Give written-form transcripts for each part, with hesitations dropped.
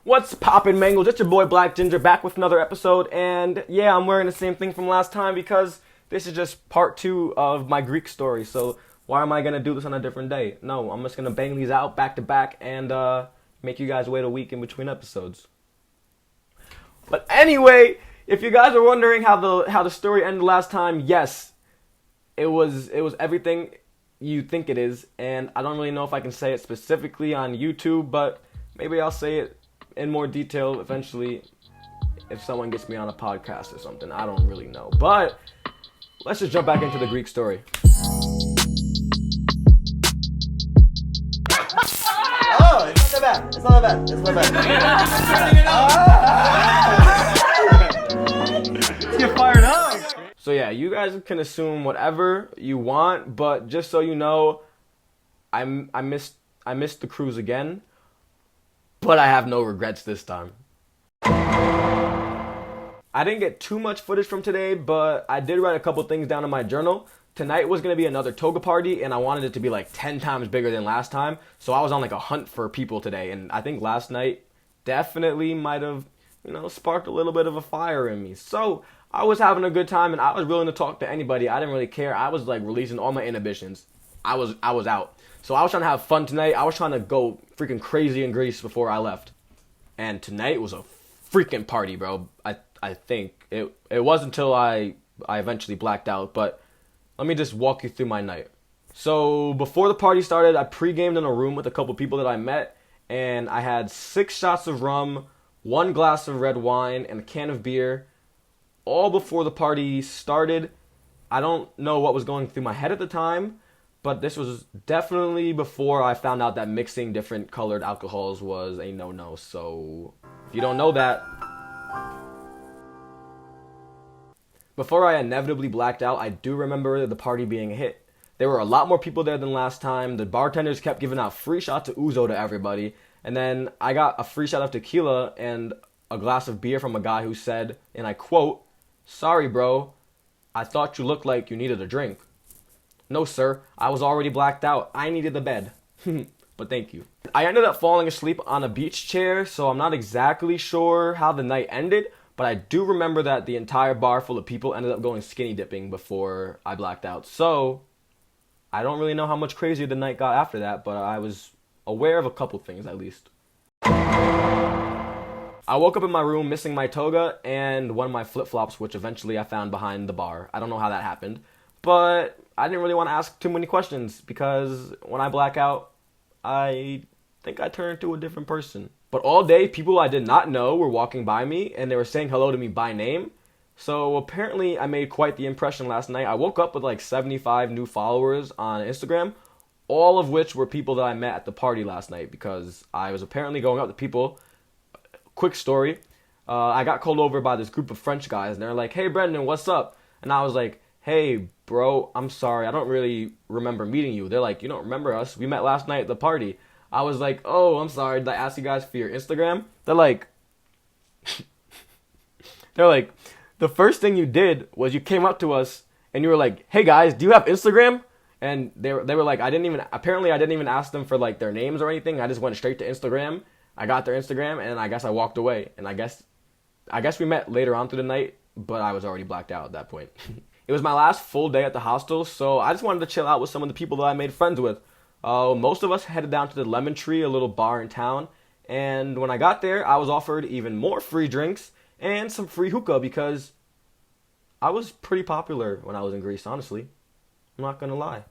What's poppin', Mangles? It's your boy Black Ginger back with another episode, and yeah, I'm wearing the same thing from last time because this is just part 2 of my Greek story, so why am I gonna do this on a different day? No, I'm just gonna bang these out back to back and make you guys wait a week in between episodes. But anyway, if you guys are wondering how the story ended last time, yes, it was everything you think it is, and I don't really know if I can say it specifically on YouTube, but maybe I'll say it in more detail eventually if someone gets me on a podcast or something. I don't really know. But let's just jump back into the Greek story. Oh, it's not that bad. It's not that bad. It's not that bad. Get fired up. So yeah, you guys can assume whatever you want, but just so you know, I missed the cruise again. But I have no regrets this time. I didn't get too much footage from today, but I did write a couple things down in my journal. Tonight was going to be another toga party, and I wanted it to be like 10 times bigger than last time. So I was on like a hunt for people today, and I think last night definitely might have, sparked a little bit of a fire in me. So I was having a good time, and I was willing to talk to anybody. I didn't really care. I was like releasing all my inhibitions. I was out. So I was trying to have fun tonight. I was trying to go freaking crazy in Greece before I left. And tonight was a freaking party, bro. I think. It was until I eventually blacked out. But let me just walk you through my night. So before the party started, I pre-gamed in a room with a couple people that I met. And I had 6 shots of rum, 1 glass of red wine, and a can of beer. All before the party started. I don't know what was going through my head at the time. But this was definitely before I found out that mixing different colored alcohols was a no-no. So if you don't know that, before I inevitably blacked out, I do remember the party being a hit. There were a lot more people there than last time. The bartenders kept giving out free shots of ouzo to everybody. And then I got a free shot of tequila and a glass of beer from a guy who said, and I quote, "Sorry, bro, I thought you looked like you needed a drink." No, sir, I was already blacked out. I needed the bed. But thank you. I ended up falling asleep on a beach chair, so I'm not exactly sure how the night ended, but I do remember that the entire bar full of people ended up going skinny dipping before I blacked out. So I don't really know how much crazier the night got after that, but I was aware of a couple things at least. I woke up in my room missing my toga and one of my flip-flops, which eventually I found behind the bar. I don't know how that happened, but I didn't really want to ask too many questions because when I black out, I think I turn into a different person. But all day, people I did not know were walking by me and they were saying hello to me by name. So apparently I made quite the impression last night. I woke up with like 75 new followers on Instagram, all of which were people that I met at the party last night because I was apparently going up to people. Quick story. I got called over by this group of French guys and they're like, "Hey Brendan, what's up?" And I was like, "Hey, bro, I'm sorry. I don't really remember meeting you." They're like, "You don't remember us? We met last night at the party." I was like, "Oh, I'm sorry. Did I ask you guys for your Instagram?" They're like, "The first thing you did was you came up to us and you were like, 'Hey guys, do you have Instagram?'" And they were like, I didn't even ask them for like their names or anything. I just went straight to Instagram. I got their Instagram and I guess I walked away. And I guess we met later on through the night, but I was already blacked out at that point. It was my last full day at the hostel, so I just wanted to chill out with some of the people that I made friends with. Most of us headed down to the Lemon Tree, a little bar in town, and when I got there, I was offered even more free drinks and some free hookah because I was pretty popular when I was in Greece, honestly. I'm not gonna lie.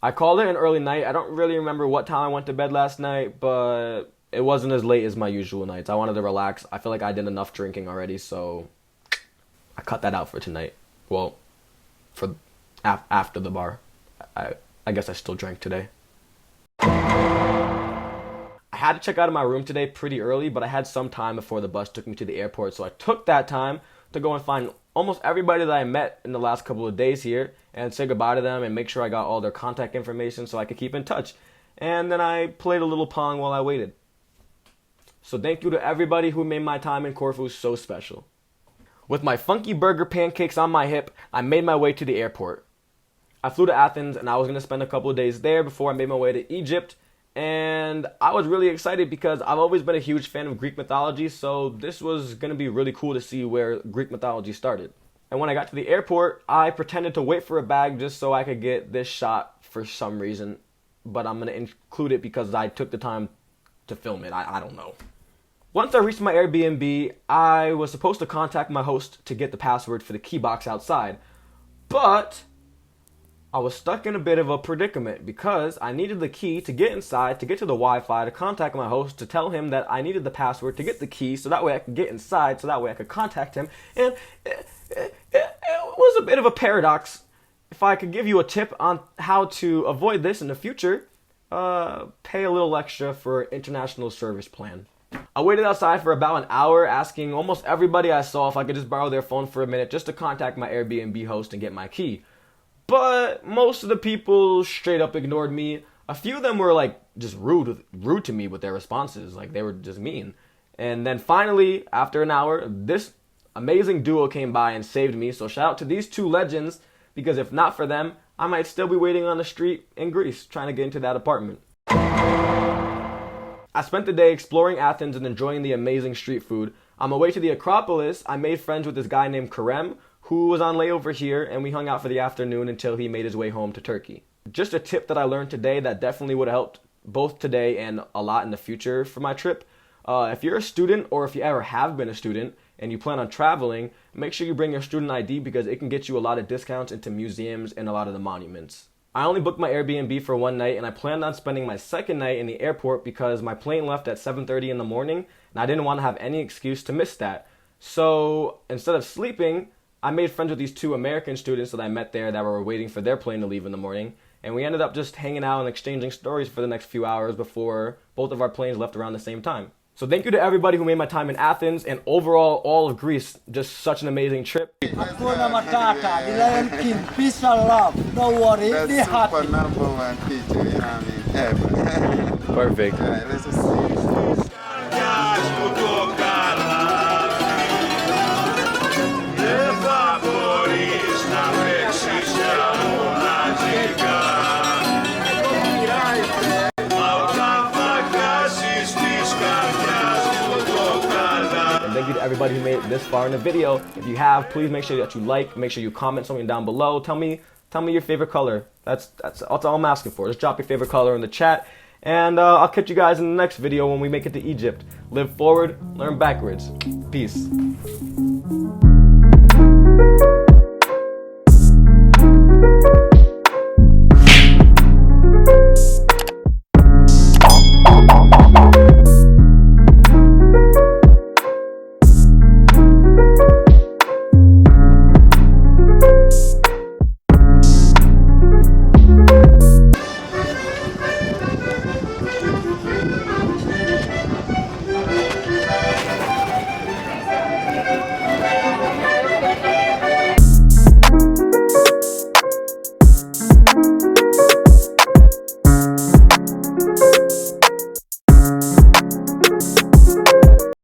I called it an early night. I don't really remember what time I went to bed last night, but it wasn't as late as my usual nights. I wanted to relax. I feel like I did enough drinking already, so I cut that out for tonight. Well, for after the bar. I guess I still drank today. I had to check out of my room today pretty early, but I had some time before the bus took me to the airport, so I took that time to go and find almost everybody that I met in the last couple of days here and say goodbye to them and make sure I got all their contact information so I could keep in touch. And then I played a little Pong while I waited. So thank you to everybody who made my time in Corfu so special. With my funky burger pancakes on my hip, I made my way to the airport. I flew to Athens and I was going to spend a couple of days there before I made my way to Egypt And I was really excited because I've always been a huge fan of Greek mythology, so this was going to be really cool to see where Greek mythology started. And when I got to the airport, I pretended to wait for a bag just so I could get this shot for some reason. But I'm going to include it because I took the time to film it. I don't know. Once I reached my Airbnb, I was supposed to contact my host to get the password for the key box outside. But I was stuck in a bit of a predicament because I needed the key to get inside, to get to the Wi-Fi, to contact my host, to tell him that I needed the password to get the key so that way I could get inside, so that way I could contact him. And it was a bit of a paradox. If I could give you a tip on how to avoid this in the future, pay a little extra for international service plan. I waited outside for about an hour asking almost everybody I saw if I could just borrow their phone for a minute just to contact my Airbnb host and get my key. But most of the people straight up ignored me. A few of them were like just rude to me with their responses. Like they were just mean. And then finally, after an hour, this amazing duo came by and saved me. So shout out to these two legends, because if not for them, I might still be waiting on the street in Greece trying to get into that apartment. I spent the day exploring Athens and enjoying the amazing street food. On my way to the Acropolis, I made friends with this guy named Kerem, who was on layover here, and we hung out for the afternoon until he made his way home to Turkey. Just a tip that I learned today that definitely would have helped both today and a lot in the future for my trip. If you're a student, or if you ever have been a student and you plan on traveling, make sure you bring your student ID because it can get you a lot of discounts into museums and a lot of the monuments. I only booked my Airbnb for one night, and I planned on spending my second night in the airport because my plane left at 7:30 in the morning and I didn't want to have any excuse to miss that. So instead of sleeping, I made friends with these two American students that I met there that were waiting for their plane to leave in the morning, and we ended up just hanging out and exchanging stories for the next few hours before both of our planes left around the same time. So thank you to everybody who made my time in Athens, and overall all of Greece, just such an amazing trip. Hakuna Matata, the Lion King, peace and love, don't worry, be That's happy. super number one teacher, you know what I mean, ever. Perfect. Alright, let's just see. Thank you to everybody who made it this far in the video. If you have, please make sure that you like, make sure you comment something down below. Tell me your favorite color. That's all I'm asking for. Just drop your favorite color in the chat. And I'll catch you guys in the next video when we make it to Egypt. Live forward, learn backwards. Peace.